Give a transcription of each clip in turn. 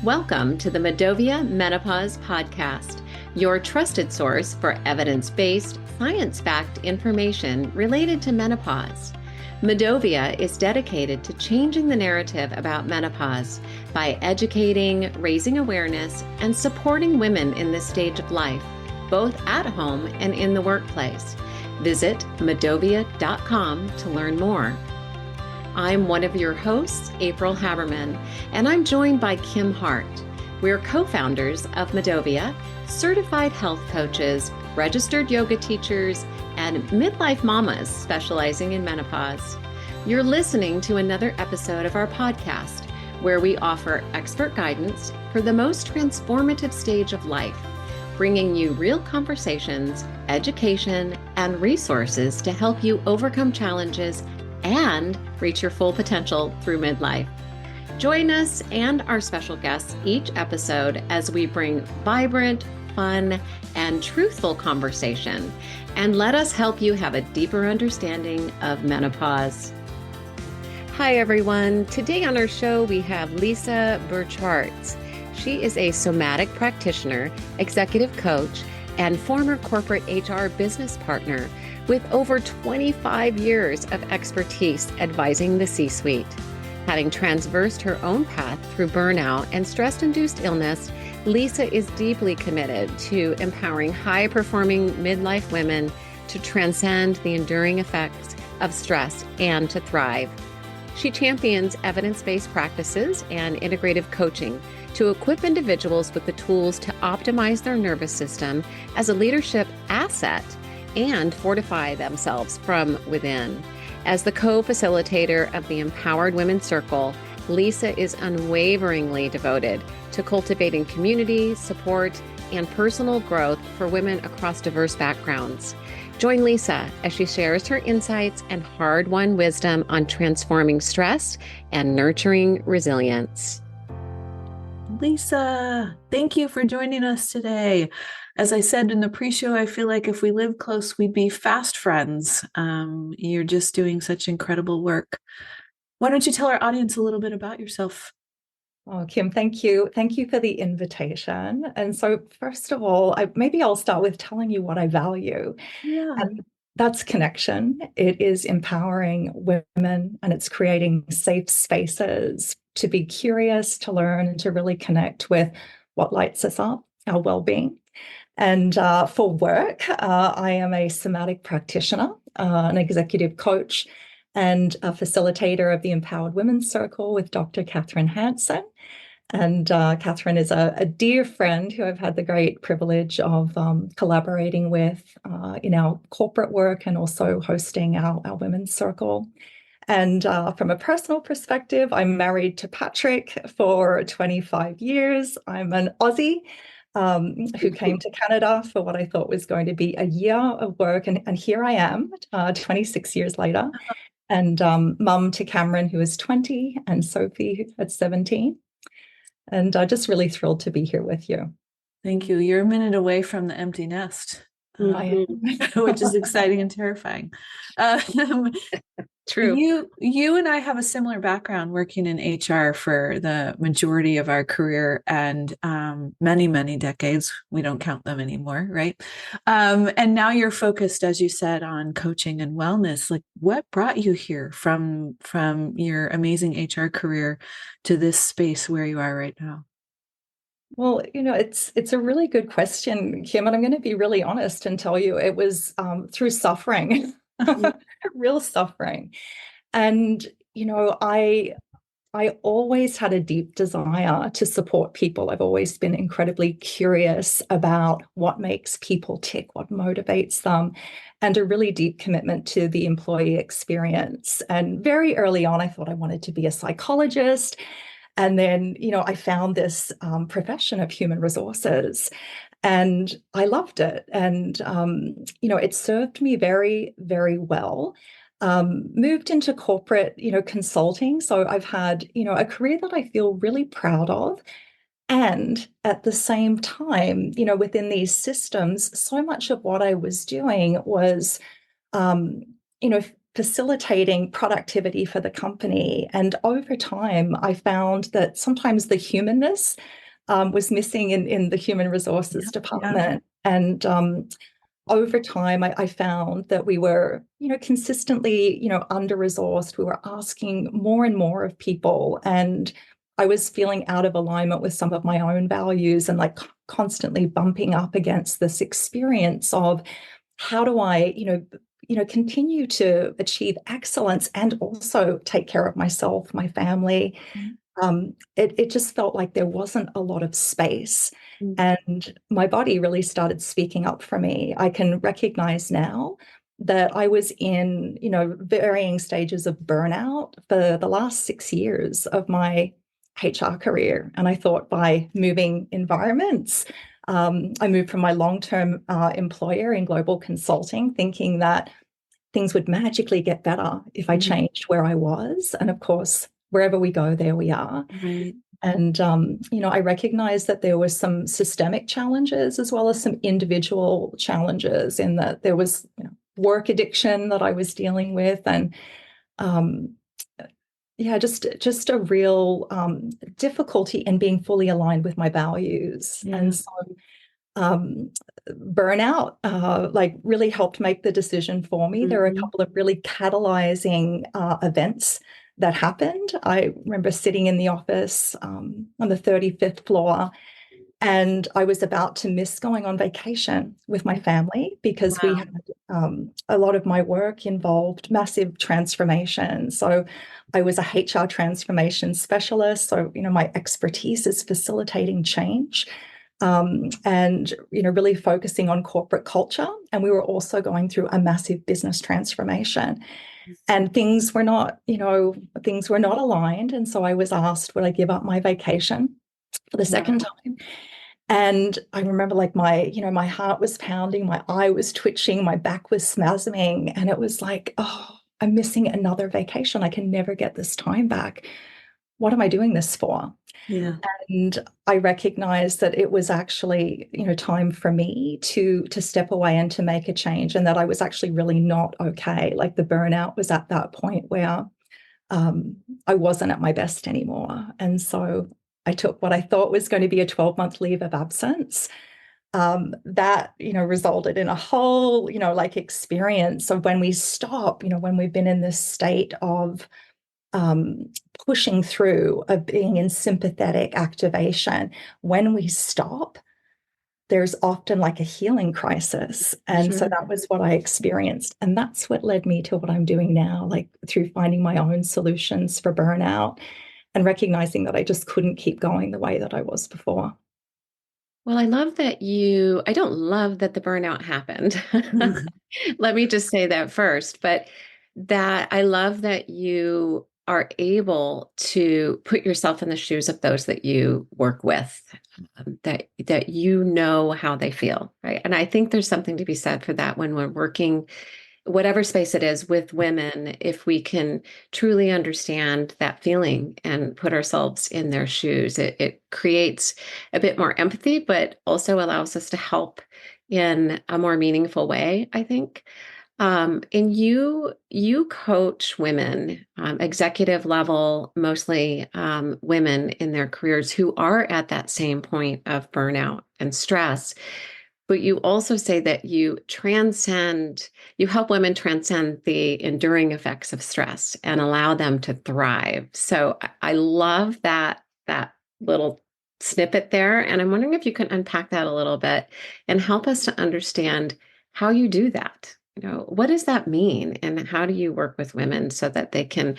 Welcome to the Medovia Menopause Podcast, your trusted source for evidence-based, science-backed information related to menopause. Medovia is dedicated to changing the narrative about menopause by educating, raising awareness, and supporting women in this stage of life, both at home and in the workplace. Visit medovia.com to learn more. I'm one of your hosts, April Haberman, and I'm joined by Kim Hart. We're co-founders of Medovia, certified health coaches, registered yoga teachers, and midlife mamas specializing in menopause. You're listening to another episode of our podcast, where we offer expert guidance for the most transformative stage of life, bringing you real conversations, education, and resources to help you overcome challenges and reach your full potential through midlife. Join us and our special guests each episode as we bring vibrant, fun, and truthful conversation, and let us help you have a deeper understanding of menopause. Hi, everyone. Today on our show, we have Lisa Burchartz. She is a somatic practitioner, executive coach, and former corporate HR business partner with over 25 years of expertise advising the C-suite. Having traversed her own path through burnout and stress-induced illness, Lisa is deeply committed to empowering high-performing midlife women to transcend the enduring effects of stress and to thrive. She champions evidence-based practices and integrative coaching to equip individuals with the tools to optimize their nervous system as a leadership asset and fortify themselves from within. As the co-facilitator of the Empowered Women's Circle, Lisa is unwaveringly devoted to cultivating community, support, and personal growth for women across diverse backgrounds. Join Lisa as she shares her insights and hard-won wisdom on transforming stress and nurturing resilience. Lisa, thank you for joining us today. As I said in the pre-show, I feel like if we lived close, we'd be fast friends. You're just doing such incredible work. Why don't you tell our audience a little bit about yourself? Oh, Kim, thank you. Thank you for the invitation. And so, first of all, maybe I'll start with telling you what I value. Yeah. And that's connection. It is empowering women, and it's creating safe spaces to be curious, to learn, and to really connect with what lights us up, our well-being. And for work, I am a somatic practitioner, an executive coach, and a facilitator of the Empowered Women's Circle with Dr. Catherine Hansen. And Catherine is a dear friend who I've had the great privilege of collaborating with in our corporate work and also hosting our Women's Circle. And from a personal perspective, I'm married to Patrick for 25 years. I'm an Aussie who came to Canada for what I thought was going to be a year of work. And here I am, 26 years later. And mum to Cameron, who is 20, and Sophie at 17. And just really thrilled to be here with you. Thank you. You're a minute away from the empty nest, which is exciting and terrifying. True. You and I have a similar background working in HR for the majority of our career and many, many decades. We don't count them anymore, right? And now you're focused, as you said, on coaching and wellness. Like, what brought you here from your amazing HR career to this space where you are right now? Well, it's a really good question, Kim, and I'm going to be really honest and tell you it was through suffering. Real suffering. And, I always had a deep desire to support people. I've always been incredibly curious about what makes people tick, what motivates them, and a really deep commitment to the employee experience. And very early on, I thought I wanted to be a psychologist. And then, I found this profession of human resources. And I loved it. And, it served me very, very well. Moved into corporate, consulting. So I've had, a career that I feel really proud of. And at the same time, within these systems, so much of what I was doing was, facilitating productivity for the company. And over time, I found that sometimes the humanness was missing in the human resources department. And over time, I found that we were, consistently, under-resourced. We were asking more and more of people, and I was feeling out of alignment with some of my own values, and like constantly bumping up against this experience of how do I, continue to achieve excellence and also take care of myself, my family. It just felt like there wasn't a lot of space. And my body really started speaking up for me. I can recognize now that I was in, varying stages of burnout for the last 6 years of my HR career. And I thought by moving environments, I moved from my long-term employer in global consulting, thinking that things would magically get better if I changed where I was. And of course, wherever we go, there we are. Right. And, I recognized that there were some systemic challenges as well as some individual challenges, in that there was work addiction that I was dealing with. And just a real difficulty in being fully aligned with my values. And so burnout really helped make the decision for me. There were a couple of really catalyzing events that happened. I remember sitting in the office on the 35th floor, and I was about to miss going on vacation with my family because we had a lot of my work involved massive transformation. So I was a HR transformation specialist. So, my expertise is facilitating change. And really focusing on corporate culture. And we were also going through a massive business transformation, and things were not aligned. And so I was asked, would I give up my vacation for the second time? And I remember my heart was pounding, my eye was twitching, my back was spasming, and it was like, oh, I'm missing another vacation. I can never get this time back. What am I doing this for? Yeah. And I recognized that it was actually, time for me to step away and to make a change, and that I was actually really not okay. Like the burnout was at that point where I wasn't at my best anymore. And so I took what I thought was going to be a 12-month leave of absence. That, resulted in a whole, experience of when we stop, when we've been in this state of pushing through, of being in sympathetic activation. When we stop, there's often like a healing crisis. And so that was what I experienced. And that's what led me to what I'm doing now, like through finding my own solutions for burnout and recognizing that I just couldn't keep going the way that I was before. Well, I don't love that the burnout happened. Let me just say that first, but that I love that you are able to put yourself in the shoes of those that you work with, that you know how they feel, right? And I think there's something to be said for that when we're working, whatever space it is, with women. If we can truly understand that feeling and put ourselves in their shoes, it creates a bit more empathy, but also allows us to help in a more meaningful way, I think. And you coach women, executive level, mostly women in their careers who are at that same point of burnout and stress. But you also say that you help women transcend the enduring effects of stress and allow them to thrive. So I love that little snippet there. And I'm wondering if you can unpack that a little bit and help us to understand how you do that. What does that mean? And how do you work with women so that they can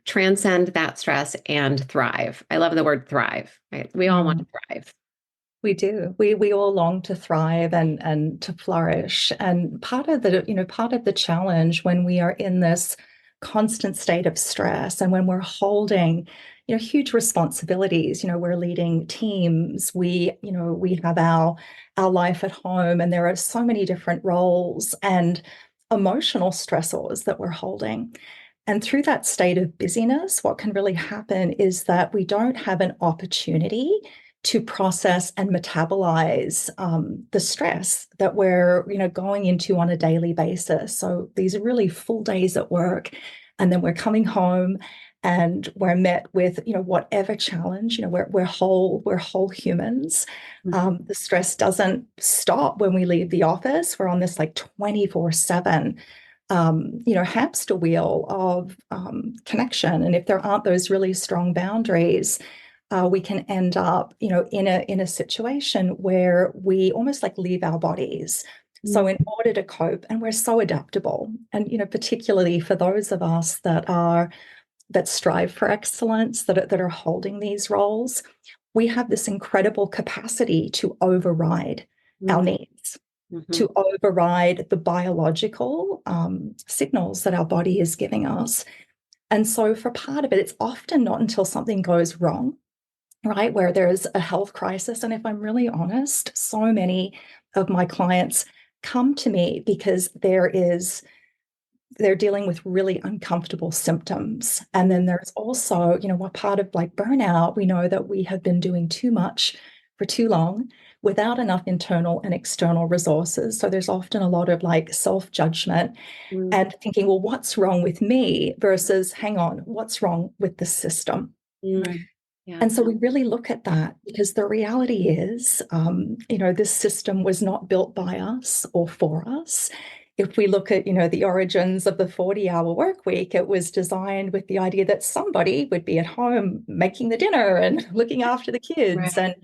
transcend that stress and thrive? I love the word thrive, right? We all want to thrive. We do. We all long to thrive and to flourish. And part of the challenge when we are in this constant state of stress and when we're holding, huge responsibilities, we're leading teams, we have our life at home, and there are so many different roles and emotional stressors that we're holding. And through that state of busyness, what can really happen is that we don't have an opportunity to process and metabolize the stress that we're, going into on a daily basis. So these are really full days at work, and then we're coming home and we're met with, whatever challenge. We're whole humans. The stress doesn't stop when we leave the office. We're on this like 24/7 hamster wheel of connection. And if there aren't those really strong boundaries, we can end up, in a situation where we almost like leave our bodies. So in order to cope, and we're so adaptable, and particularly for those of us that strive for excellence, that are holding these roles, we have this incredible capacity to override our needs, to override the biological signals that our body is giving us. And so for part of it, it's often not until something goes wrong, right, where there's a health crisis. And if I'm really honest, so many of my clients come to me because they're dealing with really uncomfortable symptoms. And then there's also, what part of like burnout, we know that we have been doing too much for too long without enough internal and external resources. So there's often a lot of like self-judgment and thinking, well, what's wrong with me versus, hang on, what's wrong with the system? Right. Yeah. And so we really look at that, because the reality is, this system was not built by us or for us. If we look at, the origins of the 40-hour work week, it was designed with the idea that somebody would be at home making the dinner and looking after the kids. Right. And,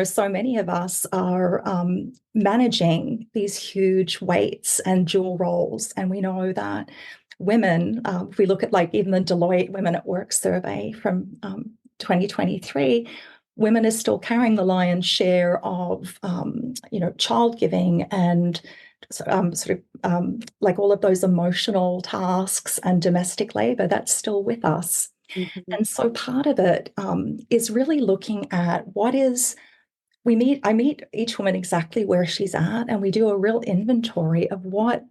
so many of us are managing these huge weights and dual roles. And we know that women, if we look at like even the Deloitte Women at Work survey from 2023, women are still carrying the lion's share of, child giving and like all of those emotional tasks and domestic labor. That's still with us. And so part of it is really looking at I meet each woman exactly where she's at, and we do a real inventory of what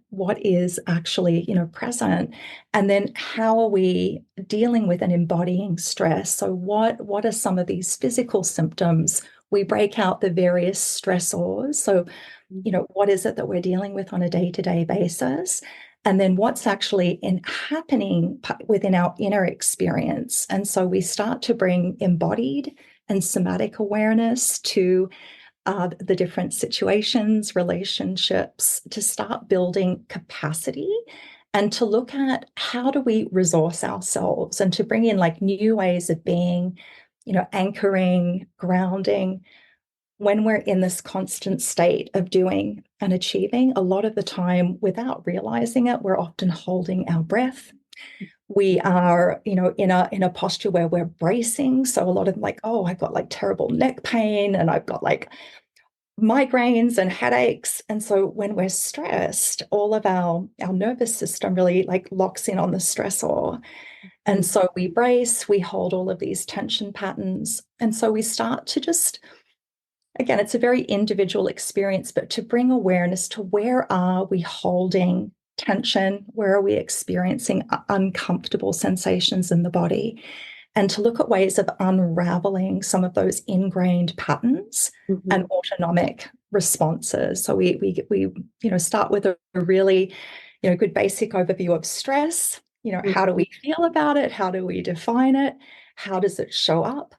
is actually, present, and then how are we dealing with and embodying stress. So what are some of these physical symptoms? We break out the various stressors. So, what is it that we're dealing with on a day-to-day basis? And then what's actually happening within our inner experience. And so we start to bring embodied and somatic awareness to the different situations, relationships, to start building capacity and to look at how do we resource ourselves, and to bring in like new ways of being, anchoring, grounding. When we're in this constant state of doing and achieving, a lot of the time without realizing it, we're often holding our breath. We are, in a posture where we're bracing. So a lot of like, oh, I've got like terrible neck pain and I've got like migraines and headaches. And so when we're stressed, all of our nervous system really like locks in on the stressor. And so we brace, we hold all of these tension patterns. And so we start to just, again, it's a very individual experience, but to bring awareness to where are we holding tension, where are we experiencing uncomfortable sensations in the body, and to look at ways of unraveling some of those ingrained patterns and autonomic responses. So we start with a really good basic overview of stress. How do we feel about it? How do we define it? How does it show up?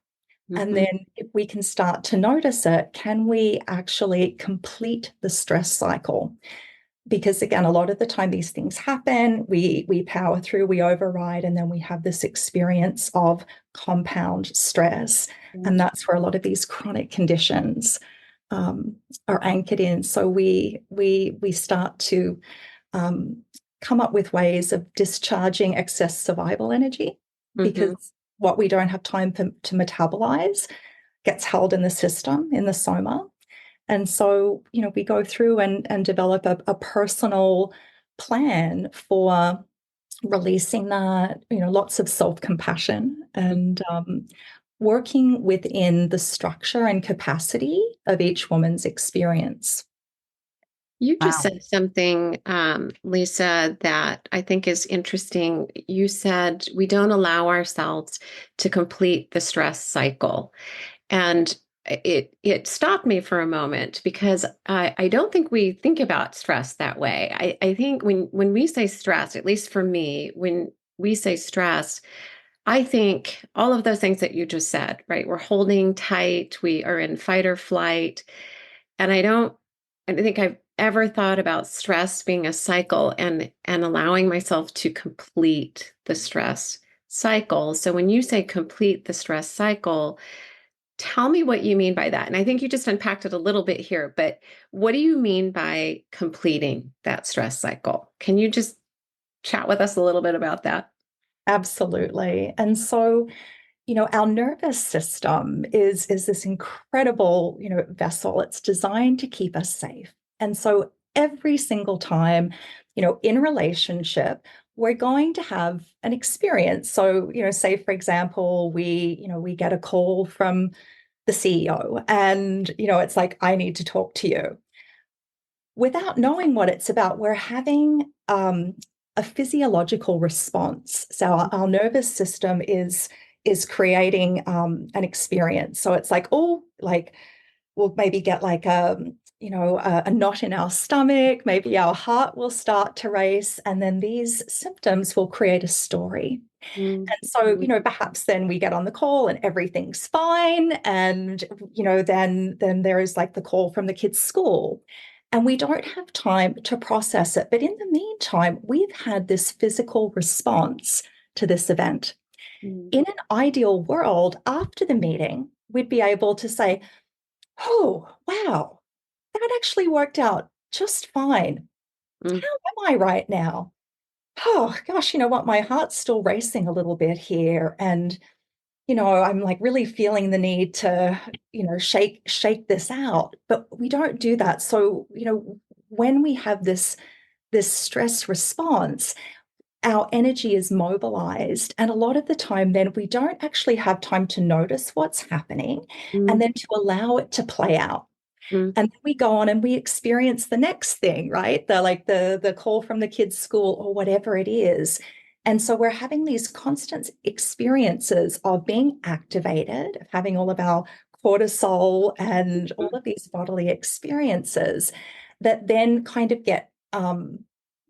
And then if we can start to notice it, can we actually complete the stress cycle? Because again, a lot of the time these things happen, we power through, we override, and then we have this experience of compound stress. And that's where a lot of these chronic conditions are anchored in. So we start to come up with ways of discharging excess survival energy, because what we don't have time to metabolize gets held in the system, in the soma. And so, we go through and develop a personal plan for releasing that, lots of self-compassion and working within the structure and capacity of each woman's experience. You just said something, Lisa, that I think is interesting. You said we don't allow ourselves to complete the stress cycle. And it stopped me for a moment because I don't think we think about stress that way. I think when we say stress, at least for me, when we say stress, I think all of those things that you just said, right? We're holding tight, we are in fight or flight. And I don't think I've ever thought about stress being a cycle and allowing myself to complete the stress cycle. So when you say complete the stress cycle, tell me what you mean by that. And I think you just unpacked it a little bit here, but what do you mean by completing that stress cycle? Can you just chat with us a little bit about that? Absolutely. And so, our nervous system is this incredible, vessel. It's designed to keep us safe. And so every single time, in relationship, we're going to have an experience. So, say for example, we get a call from the CEO and, it's like, I need to talk to you. Without knowing what it's about, we're having a physiological response. So our nervous system is creating an experience. So it's like, oh, like we'll maybe get like a knot in our stomach, maybe our heart will start to race, and then these symptoms will create a story. Mm-hmm. And so, perhaps then we get on the call and everything's fine. And, then there is like the call from the kids' school. And we don't have time to process it. But in the meantime, we've had this physical response to this event. Mm-hmm. In an ideal world, after the meeting, we'd be able to say, oh, wow, that actually worked out just fine. Mm-hmm. How am I right now? Oh, gosh, you know what? My heart's still racing a little bit here. And, I'm like really feeling the need to, shake this out. But we don't do that. So, when we have this stress response, our energy is mobilized. And a lot of the time, then we don't actually have time to notice what's happening and then to allow it to play out. Mm-hmm. And then we go on and we experience the next thing, right? The call from the kids' school or whatever it is. And so we're having these constant experiences of being activated, of having all of our cortisol and all of these bodily experiences that then kind of get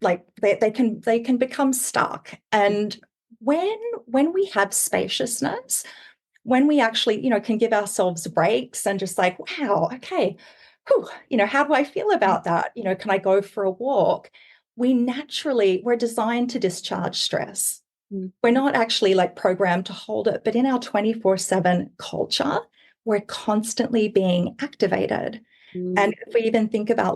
like they can become stuck. And when we have spaciousness, when we actually, can give ourselves breaks and just like, wow, okay, whew, how do I feel about that? Can I go for a walk? We're designed to discharge stress. Mm-hmm. We're not actually like programmed to hold it, but in our 24/7 culture, we're constantly being activated. Mm-hmm. And if we even think about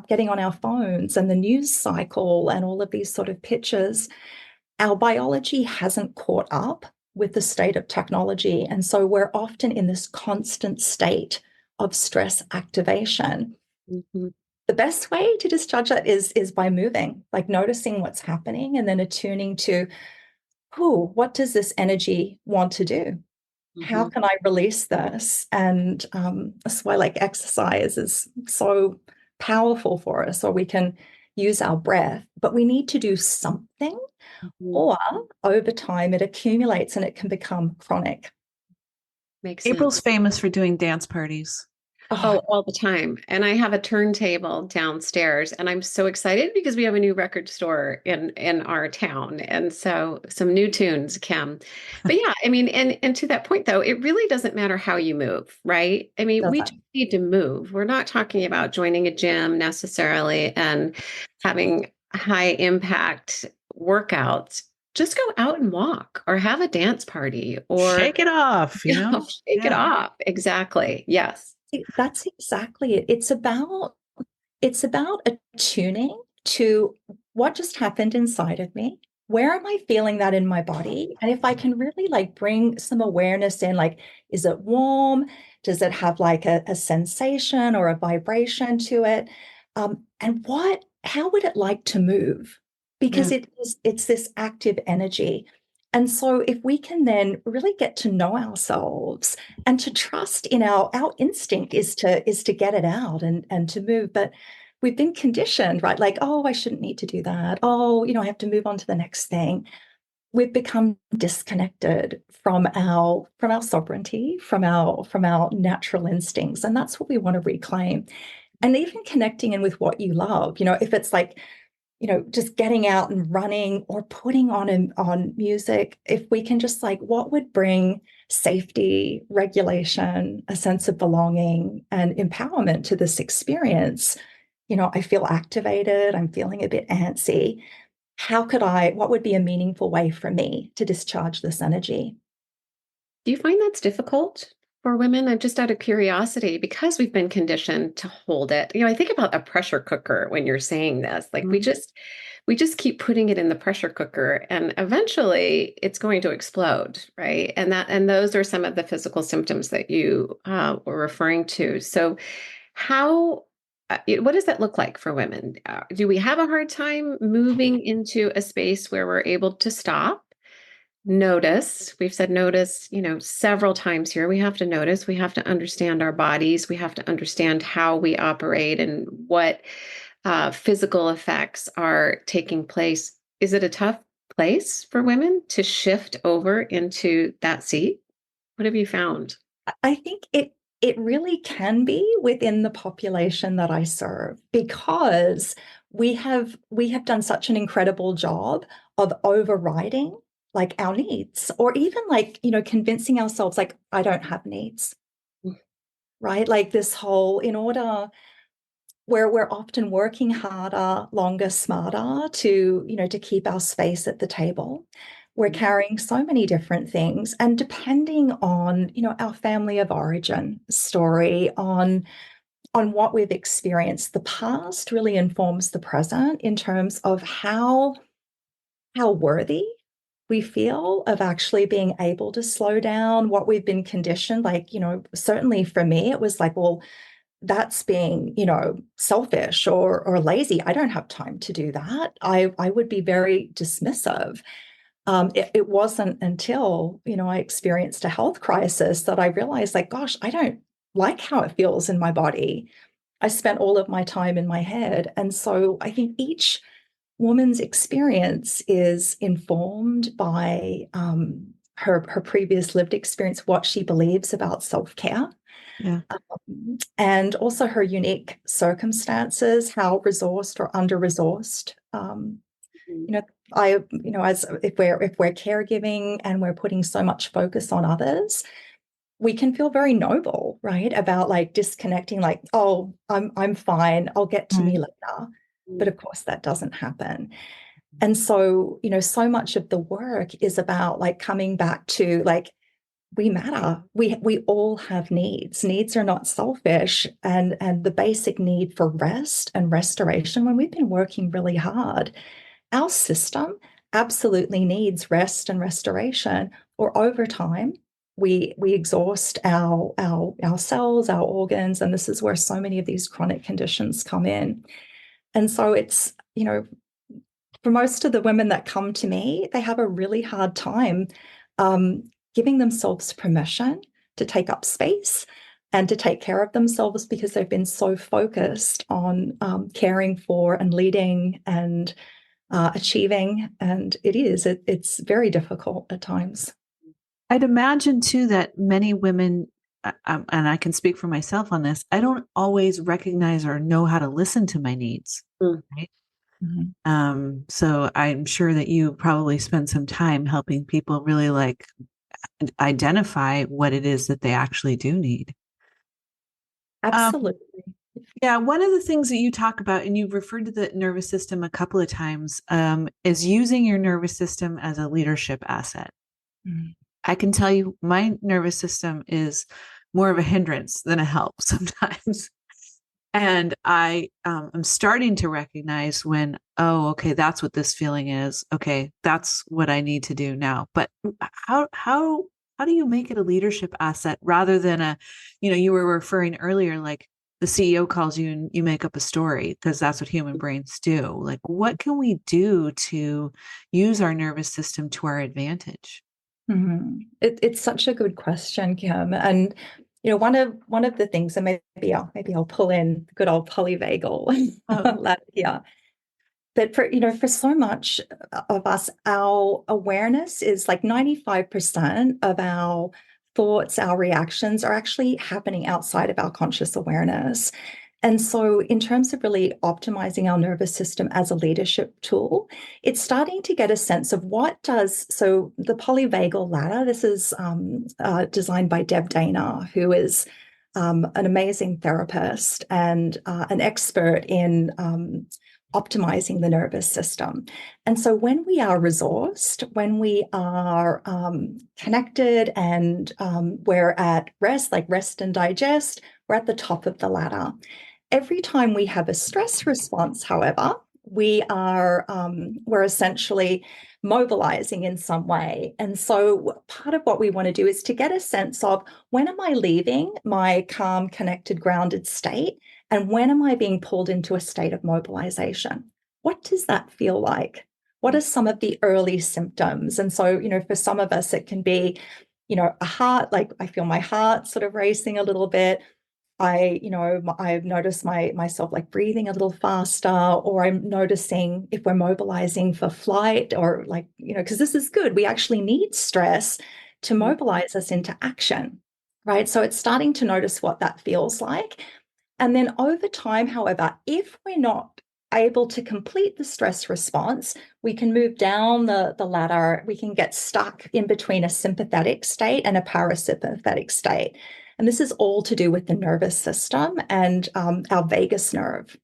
getting on our phones and the news cycle and all of these sort of pictures, our biology hasn't caught up with the state of technology. And so we're often in this constant state of stress activation. Mm-hmm. The best way to discharge that is by moving, like noticing what's happening and then attuning to, what does this energy want to do? Mm-hmm. How can I release this? And that's why like exercise is so powerful for us, or we can use our breath, but we need to do something. Mm-hmm. Or over time, it accumulates and it can become chronic. Makes sense. April's famous for doing dance parties. Oh, all the time. And I have a turntable downstairs, and I'm so excited because we have a new record store in our town. And so some new tunes, Kim. But yeah, I mean, and to that point though, it really doesn't matter how you move, right? I mean, we just need to move. We're not talking about joining a gym necessarily and having high impact workouts. Just go out and walk or have a dance party or shake it off, shake it off. Exactly. Yes. That's exactly it. It's about attuning to what just happened inside of me. Where am I feeling that in my body? And if I can really like bring some awareness in, like, is it warm? Does it have like a sensation or a vibration to it? And how would it like to move? Because it's this active energy. And so if we can then really get to know ourselves and to trust in our instinct is to get it out and to move. But we've been conditioned, right? Like, oh, I shouldn't need to do that. Oh, I have to move on to the next thing. we've become disconnected from our sovereignty, from our natural instincts, and that's what we want to reclaim. And even connecting in with what you love, if it's like, just getting out and running or putting on music, if we can just like, what would bring safety, regulation, a sense of belonging and empowerment to this experience? I feel activated, I'm feeling a bit antsy. What would be a meaningful way for me to discharge this energy? Do you find that's difficult for women? I'm just out of curiosity because we've been conditioned to hold it. I think about a pressure cooker when you're saying this. Like we just keep putting it in the pressure cooker and eventually it's going to explode, right? And those are some of the physical symptoms that you were referring to. So what does that look like for women? Do we have a hard time moving into a space where we're able to stop? Notice, we've said notice, several times here. We have to notice, we have to understand our bodies, we have to understand how we operate and what physical effects are taking place. Is it a tough place for women to shift over into that seat? What have you found? I think it really can be within the population that I serve, because we have done such an incredible job of overriding like our needs, or even like, convincing ourselves like, I don't have needs, right? Like this whole, in order, where we're often working harder, longer, smarter to keep our space at the table. We're carrying so many different things, and depending on, our family of origin story, on what we've experienced, the past really informs the present in terms of how worthy we feel of actually being able to slow down, what we've been conditioned. Like, certainly for me, it was like, well, that's being, selfish or lazy. I don't have time to do that. I would be very dismissive. It wasn't until, I experienced a health crisis that I realized, like, gosh, I don't like how it feels in my body. I spent all of my time in my head. And so I think each woman's experience is informed by her previous lived experience, what she believes about self-care. Yeah. And also her unique circumstances, how resourced or under-resourced. As if we're caregiving and we're putting so much focus on others, we can feel very noble, right? About like disconnecting, like, oh, I'm fine, I'll get to me later. But of course that doesn't happen. And so, so much of the work is about like coming back to like, we matter. We all have needs. Needs are not selfish. And the basic need for rest and restoration, when we've been working really hard, our system absolutely needs rest and restoration, or over time, we exhaust our cells, our organs, and this is where so many of these chronic conditions come in. And so it's, for most of the women that come to me, they have a really hard time giving themselves permission to take up space and to take care of themselves, because they've been so focused on caring for and leading and achieving. And it's very difficult at times. I'd imagine too that many women, and I can speak for myself on this, I don't always recognize or know how to listen to my needs. Right? Mm-hmm. So I'm sure that you probably spend some time helping people really like identify what it is that they actually do need. Absolutely. Yeah, one of the things that you talk about, and you've referred to the nervous system a couple of times, is using your nervous system as a leadership asset. Mm. I can tell you my nervous system is more of a hindrance than a help sometimes. And I am starting to recognize when, oh, okay, that's what this feeling is. Okay, that's what I need to do now. But how do you make it a leadership asset rather than you were referring earlier, like the CEO calls you and you make up a story because that's what human brains do. Like, what can we do to use our nervous system to our advantage? Mm-hmm. It's such a good question, Kim. And one of the things, and maybe I'll pull in good old polyvagal lab here. But for so much of us, our awareness is like 95% of our thoughts, our reactions are actually happening outside of our conscious awareness. And so in terms of really optimizing our nervous system as a leadership tool, it's starting to get a sense of so the polyvagal ladder, this is designed by Deb Dana, who is an amazing therapist and an expert in optimizing the nervous system. And so when we are resourced, when we are connected and we're at rest, like rest and digest, we're at the top of the ladder. Every time we have a stress response, however, we're essentially mobilizing in some way. And so part of what we want to do is to get a sense of, when am I leaving my calm, connected, grounded state? And when am I being pulled into a state of mobilization? What does that feel like? What are some of the early symptoms? And so, for some of us, it can be, a heart, like I feel my heart sort of racing a little bit. I've noticed myself like breathing a little faster, or I'm noticing if we're mobilizing for flight, or like, because this is good. We actually need stress to mobilize us into action, right? So it's starting to notice what that feels like. And then over time, however, if we're not able to complete the stress response, we can move down the ladder. We can get stuck in between a sympathetic state and a parasympathetic state. And this is all to do with the nervous system and our vagus nerve,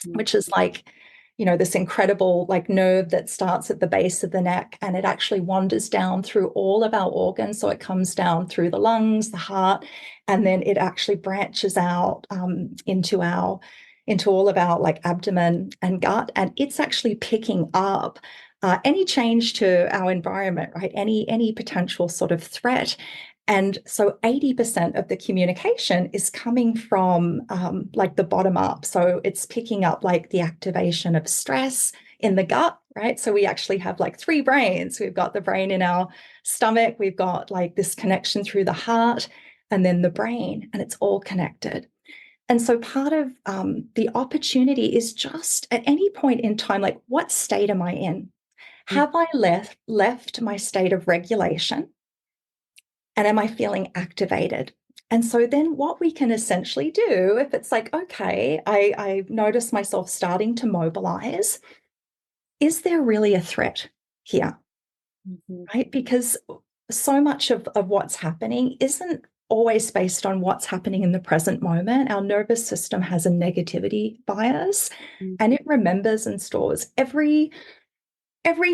which is like, this incredible like nerve that starts at the base of the neck, and it actually wanders down through all of our organs. So it comes down through the lungs, the heart, and then it actually branches out into all of our like abdomen and gut. And it's actually picking up any change to our environment, right? Any potential sort of threat. And so 80% of the communication is coming from like the bottom up. So it's picking up like the activation of stress in the gut, right? So we actually have like 3 brains. We've got the brain in our stomach. We've got like this connection through the heart, and then the brain, and it's all connected. And so part of the opportunity is just at any point in time, like, what state am I in? Have I left my state of regulation? And am I feeling activated? And so then what we can essentially do, if it's like, okay, I notice myself starting to mobilize, is there really a threat here? Right? Because so much of what's happening isn't always based on what's happening in the present moment. Our nervous system has a negativity bias, and it remembers and stores every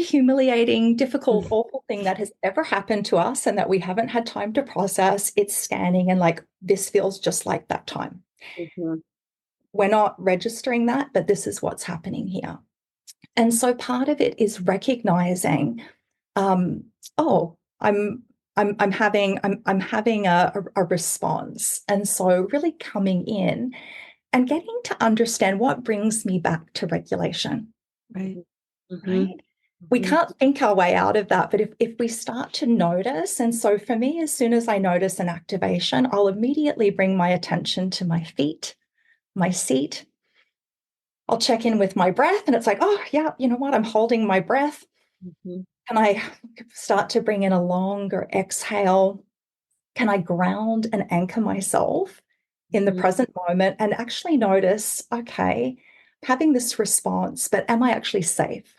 humiliating, difficult, awful thing that has ever happened to us and that we haven't had time to process. It's scanning and like, this feels just like that time. We're not registering that, but this is what's happening here. And so part of it is recognizing, I'm having a response. And so really coming in and getting to understand what brings me back to regulation. Right. Right. We can't think our way out of that, but if we start to notice, and so for me, as soon as I notice an activation, I'll immediately bring my attention to my feet, my seat. I'll check in with my breath, and it's like, oh yeah, you know what? I'm holding my breath. Can I start to bring in a longer exhale? Can I ground and anchor myself in the present moment and actually notice, okay, having this response, but am I actually safe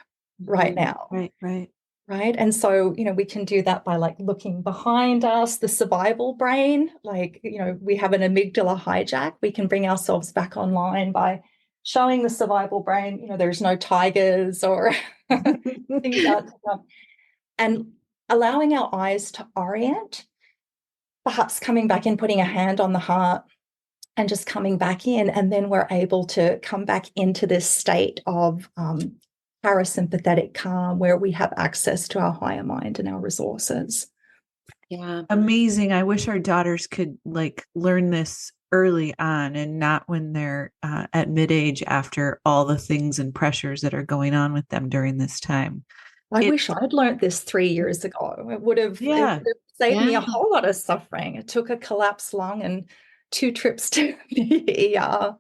right now? Right. And so, we can do that by like looking behind us, the survival brain, like, we have an amygdala hijack. We can bring ourselves back online by showing the survival brain, there's no tigers or things out to come, and allowing our eyes to orient, perhaps coming back in, putting a hand on the heart and just coming back in. And then we're able to come back into this state of parasympathetic calm, where we have access to our higher mind and our resources. Yeah. Amazing. I wish our daughters could like learn this early on and not when they're at mid-age, after all the things and pressures that are going on with them during this time. I wish I'd learned this 3 years ago. It would have saved me a whole lot of suffering. It took a collapsed lung and 2 trips to the ER.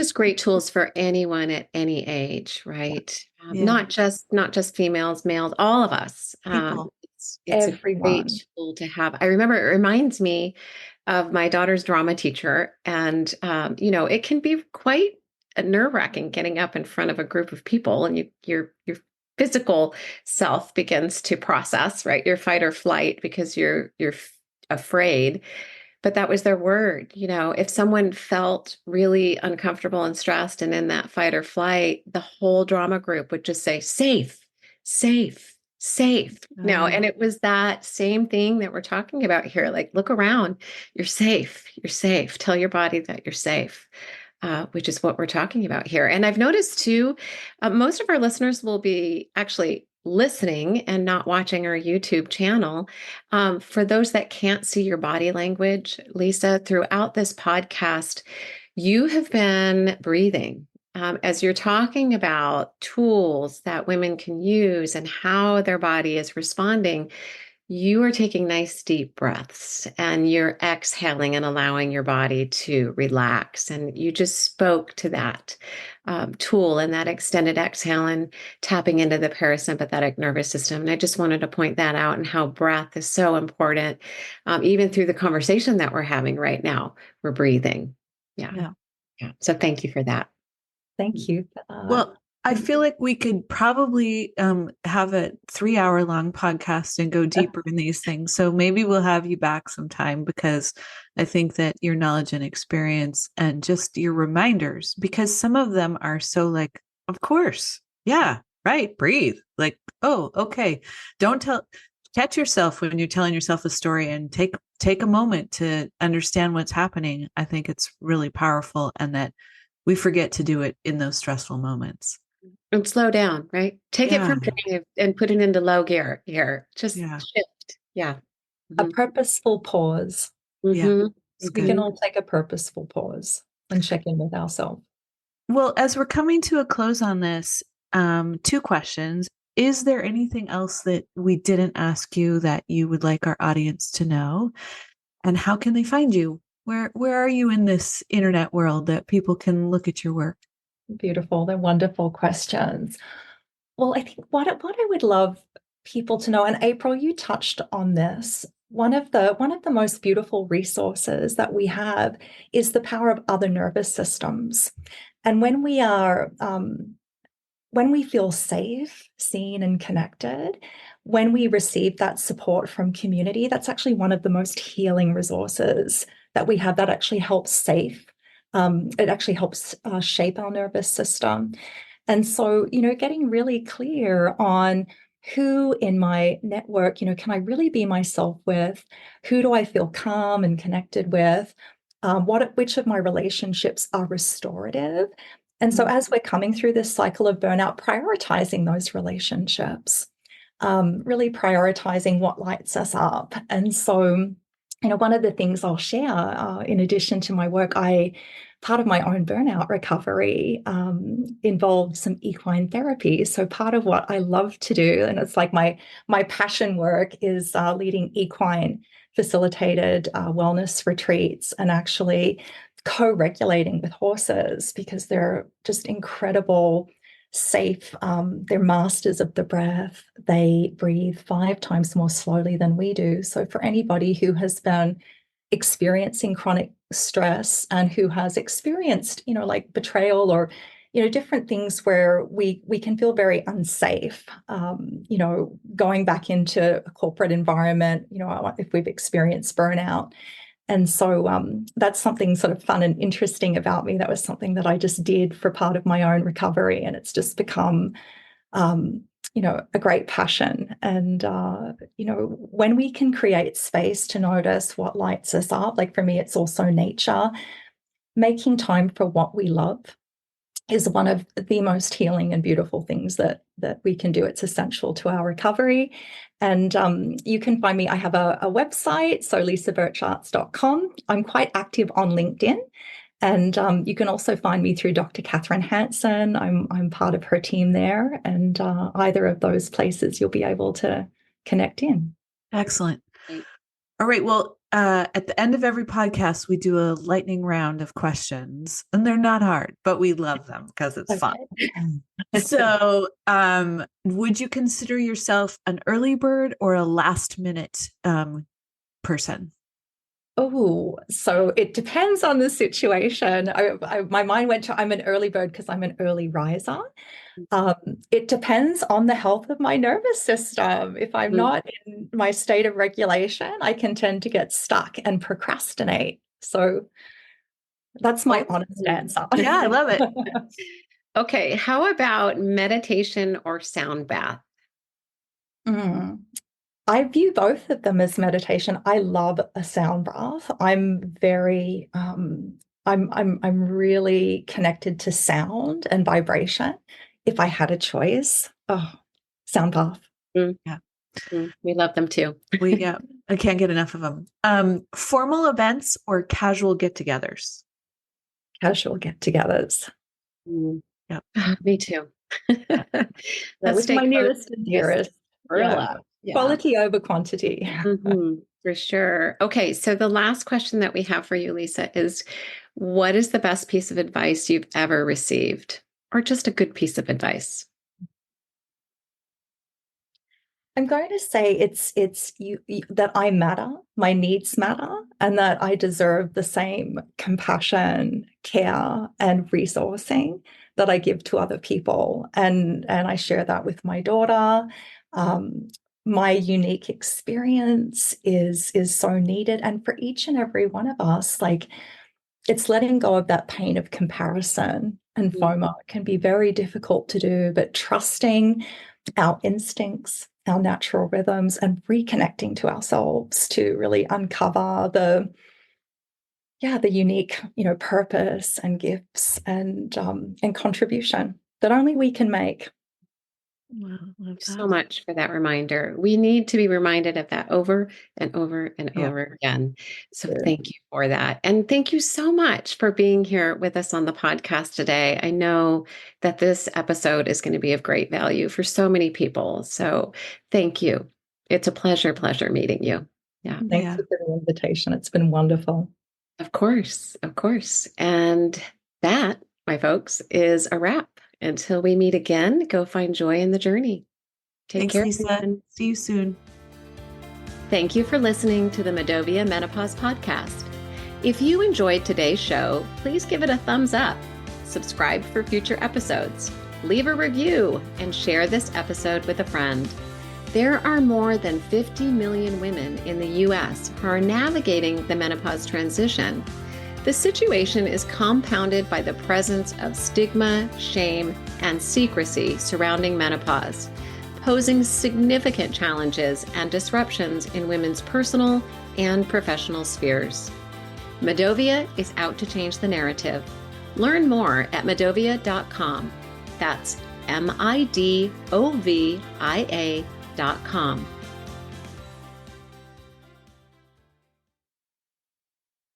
just great tools for anyone at any age, right? Yeah. Not just females, males, all of us. People. It's a Everyone. great tool to have. I remember it reminds me of my daughter's drama teacher, and it can be quite nerve-wracking getting up in front of a group of people, and your physical self begins to process, right? Your fight or flight because you're afraid. But that was their word. If someone felt really uncomfortable and stressed and in that fight or flight, the whole drama group would just say, safe, safe, safe. And it was that same thing that we're talking about here. Like, look around, you're safe, you're safe. Tell your body that you're safe. Which is what we're talking about here. And I've noticed too, most of our listeners will be actually listening and not watching our YouTube channel. For those that can't see your body language, Lisa, throughout this podcast, you have been breathing. As you're talking about tools that women can use and how their body is responding, you are taking nice deep breaths and you're exhaling and allowing your body to relax. And you just spoke to that tool and that extended exhale and tapping into the parasympathetic nervous system. And I just wanted to point that out and how breath is so important. Even through the conversation that we're having right now, we're breathing. Yeah. So thank you for that. Thank you. Well, I feel like we could probably have a 3-hour long podcast and go deeper in these things. So maybe we'll have you back sometime, because I think that your knowledge and experience and just your reminders, because some of them are so like, of course, yeah, right, breathe. Like, oh, okay. Catch yourself when you're telling yourself a story and take a moment to understand what's happening. I think it's really powerful, and that we forget to do it in those stressful moments. And slow down, right? Take it from drive and put it into low gear here. Just shift. Yeah. A purposeful pause. Yeah. So we can all take a purposeful pause and check in with ourselves. Well, as we're coming to a close on this, 2 questions. Is there anything else that we didn't ask you that you would like our audience to know? And how can they find you? Where are you in this internet world that people can look at your work? Beautiful. They're wonderful questions. Well, I think what I would love people to know, and April, you touched on this. One of the most beautiful resources that we have is the power of other nervous systems. And when we feel safe, seen, and connected, when we receive that support from community, that's actually one of the most healing resources that we have. That actually helps it actually helps shape our nervous system. And so, getting really clear on who in my network, can I really be myself with? Who do I feel calm and connected with? Which of my relationships are restorative? And so as we're coming through this cycle of burnout, prioritizing those relationships, really prioritizing what lights us up. And so, one of the things I'll share, in addition to my work, part of my own burnout recovery involved some equine therapy. So part of what I love to do, and it's like my passion work, is leading equine facilitated wellness retreats and actually co-regulating with horses, because they're just incredible, safe. They're masters of the breath. They breathe 5 times more slowly than we do. So for anybody who has been experiencing chronic stress and who has experienced, like betrayal or, different things where we can feel very unsafe, going back into a corporate environment, if we've experienced burnout. And so that's something sort of fun and interesting about me. That was something that I just did for part of my own recovery. And it's just become, a great passion. And, when we can create space to notice what lights us up, like for me, it's also nature, making time for what we love is one of the most healing and beautiful things that we can do. It's essential to our recovery. And you can find me. I have a website, so lisaburchartz.com. I'm quite active on LinkedIn. And you can also find me through Dr. Catherine Hansen. I'm part of her team there. And either of those places you'll be able to connect in. Excellent. All right. Well, at the end of every podcast, we do a lightning round of questions, and they're not hard, but we love them because it's fun. So, would you consider yourself an early bird or a last minute person? Oh, so it depends on the situation. My mind went to I'm an early bird because I'm an early riser. It depends on the health of my nervous system. If I'm not in my state of regulation, I can tend to get stuck and procrastinate. So that's my honest answer. Yeah, I love it. Okay, how about meditation or sound bath? I view both of them as meditation. I love a sound bath. I'm very I'm really connected to sound and vibration. If I had a choice, sound bath. Yeah. We love them too. I can't get enough of them. Formal events or casual get-togethers? Casual get-togethers. Yeah. Me too. That's my nearest and dearest. Yeah. Quality over quantity. For sure. Okay, so the last question that we have for you, Lisa, is what is the best piece of advice you've ever received, or just a good piece of advice? I'm going to say it's you that I matter, my needs matter, and that I deserve the same compassion, care, and resourcing that I give to other people. And I share that with my daughter. My unique experience is so needed. And for each and every one of us, like, it's letting go of that pain of comparison and FOMO. It can be very difficult to do, but trusting our instincts, our natural rhythms, and reconnecting to ourselves to really uncover the unique, purpose and gifts and contribution that only we can make. Wow, love that. So much for that reminder. We need to be reminded of that over and over and over again. So thank you for that. And thank you so much for being here with us on the podcast today. I know that this episode is going to be of great value for so many people. So thank you. It's a pleasure meeting you. Yeah. Thanks for the invitation. It's been wonderful. Of course. And that, my folks, is a wrap. Until we meet again, go find joy in the journey. Take care. Lisa. See you soon. Thank you for listening to the Medovia Menopause Podcast. If you enjoyed today's show, please give it a thumbs up, subscribe for future episodes, leave a review, and share this episode with a friend. There are more than 50 million women in the U.S. who are navigating the menopause transition. The situation is compounded by the presence of stigma, shame, and secrecy surrounding menopause, posing significant challenges and disruptions in women's personal and professional spheres. Medovia is out to change the narrative. Learn more at medovia.com. That's MIDOVIA.com.